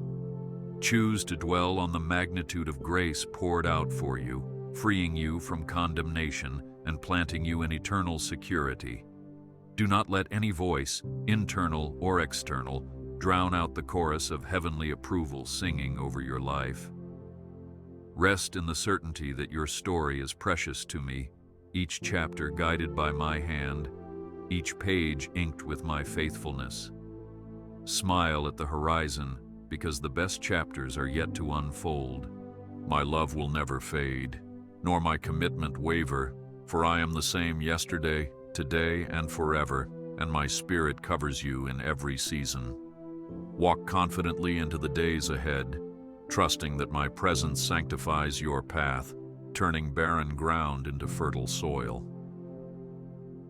Speaker 1: Choose to dwell on the magnitude of grace poured out for you, freeing you from condemnation and planting you in eternal security. Do not let any voice, internal or external, drown out the chorus of heavenly approval singing over your life. Rest in the certainty that your story is precious to me, each chapter guided by my hand, each page inked with my faithfulness. Smile at the horizon, because the best chapters are yet to unfold. My love will never fade, nor my commitment waver, for I am the same yesterday, today, and forever, and my spirit covers you in every season. Walk confidently into the days ahead, trusting that my presence sanctifies your path, turning barren ground into fertile soil.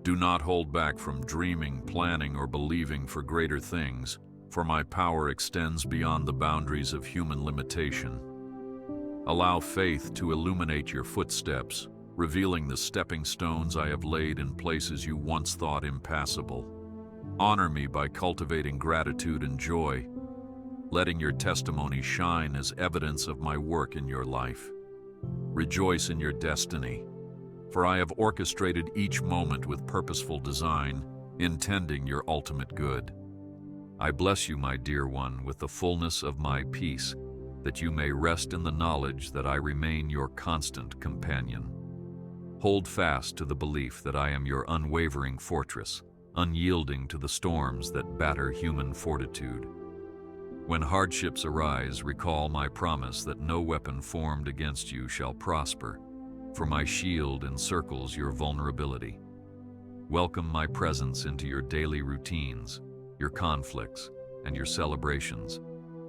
Speaker 1: Do not hold back from dreaming, planning, or believing for greater things, for my power extends beyond the boundaries of human limitation. Allow faith to illuminate your footsteps, revealing the stepping stones I have laid in places you once thought impassable. Honor me by cultivating gratitude and joy, letting your testimony shine as evidence of my work in your life. Rejoice in your destiny, for I have orchestrated each moment with purposeful design, intending your ultimate good. I bless you, my dear one, with the fullness of my peace, that you may rest in the knowledge that I remain your constant companion. Hold fast to the belief that I am your unwavering fortress, unyielding to the storms that batter human fortitude. When hardships arise, recall my promise that no weapon formed against you shall prosper, for my shield encircles your vulnerability. Welcome my presence into your daily routines, your conflicts, and your celebrations,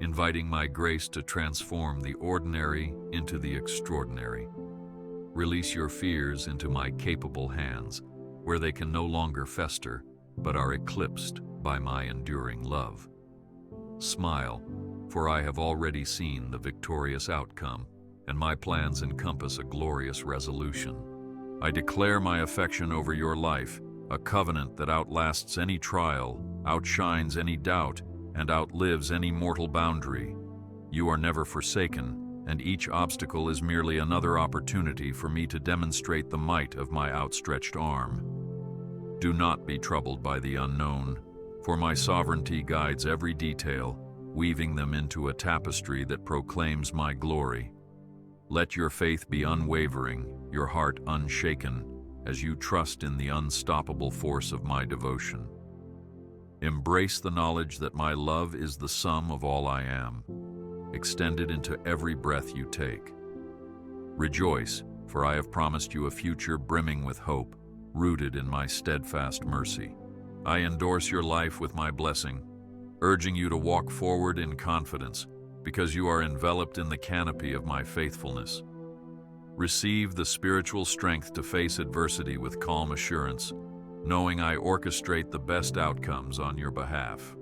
Speaker 1: inviting my grace to transform the ordinary into the extraordinary. Release your fears into my capable hands, where they can no longer fester, but are eclipsed by my enduring love. Smile, for I have already seen the victorious outcome, and my plans encompass a glorious resolution. I declare my affection over your life, a covenant that outlasts any trial, outshines any doubt, and outlives any mortal boundary. You are never forsaken, and each obstacle is merely another opportunity for me to demonstrate the might of my outstretched arm. Do not be troubled by the unknown, for my sovereignty guides every detail, weaving them into a tapestry that proclaims my glory. Let your faith be unwavering, your heart unshaken, as you trust in the unstoppable force of my devotion. Embrace the knowledge that my love is the sum of all I am, extended into every breath you take. Rejoice, for I have promised you a future brimming with hope, rooted in my steadfast mercy. I endorse your life with my blessing, urging you to walk forward in confidence, because you are enveloped in the canopy of my faithfulness. Receive the spiritual strength to face adversity with calm assurance, knowing I orchestrate the best outcomes on your behalf.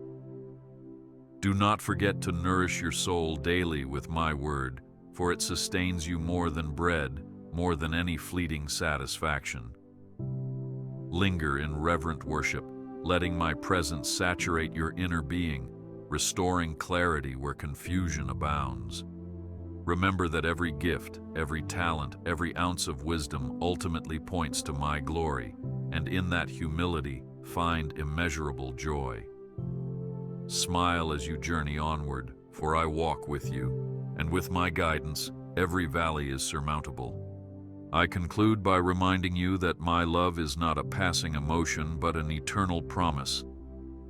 Speaker 1: Do not forget to nourish your soul daily with my word, for it sustains you more than bread, more than any fleeting satisfaction. Linger in reverent worship, letting my presence saturate your inner being, restoring clarity where confusion abounds. Remember that every gift, every talent, every ounce of wisdom ultimately points to my glory, and in that humility, find immeasurable joy. Smile as you journey onward, for I walk with you, and with my guidance, every valley is surmountable. I conclude by reminding you that my love is not a passing emotion but an eternal promise,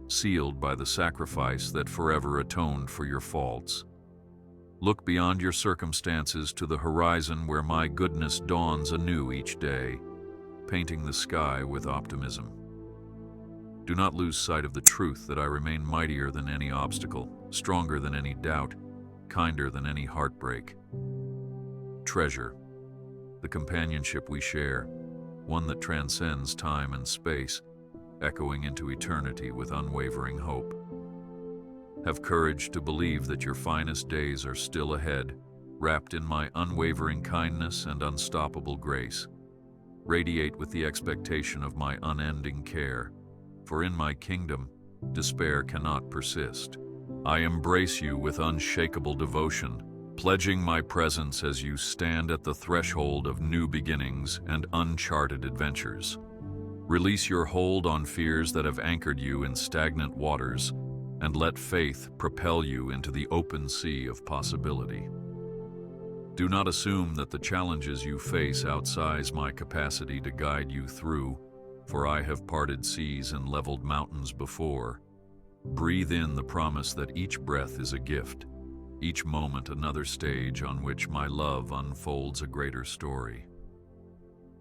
Speaker 1: sealed by the sacrifice that forever atoned for your faults. Look beyond your circumstances to the horizon where my goodness dawns anew each day, painting the sky with optimism. Do not lose sight of the truth that I remain mightier than any obstacle, stronger than any doubt, kinder than any heartbreak. Treasure the companionship we share, one that transcends time and space, echoing into eternity with unwavering hope. Have courage to believe that your finest days are still ahead, wrapped in my unwavering kindness and unstoppable grace. Radiate with the expectation of my unending care, for in my kingdom, despair cannot persist. I embrace you with unshakable devotion, pledging my presence as you stand at the threshold of new beginnings and uncharted adventures. Release your hold on fears that have anchored you in stagnant waters, and let faith propel you into the open sea of possibility. Do not assume that the challenges you face outsize my capacity to guide you through, for I have parted seas and leveled mountains before. Breathe in the promise that each breath is a gift, each moment another stage on which my love unfolds a greater story.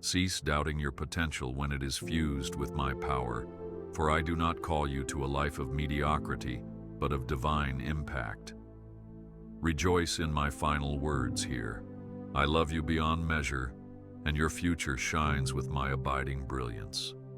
Speaker 1: Cease doubting your potential when it is fused with my power, for I do not call you to a life of mediocrity, but of divine impact. Rejoice in my final words here. I love you beyond measure, and your future shines with my abiding brilliance.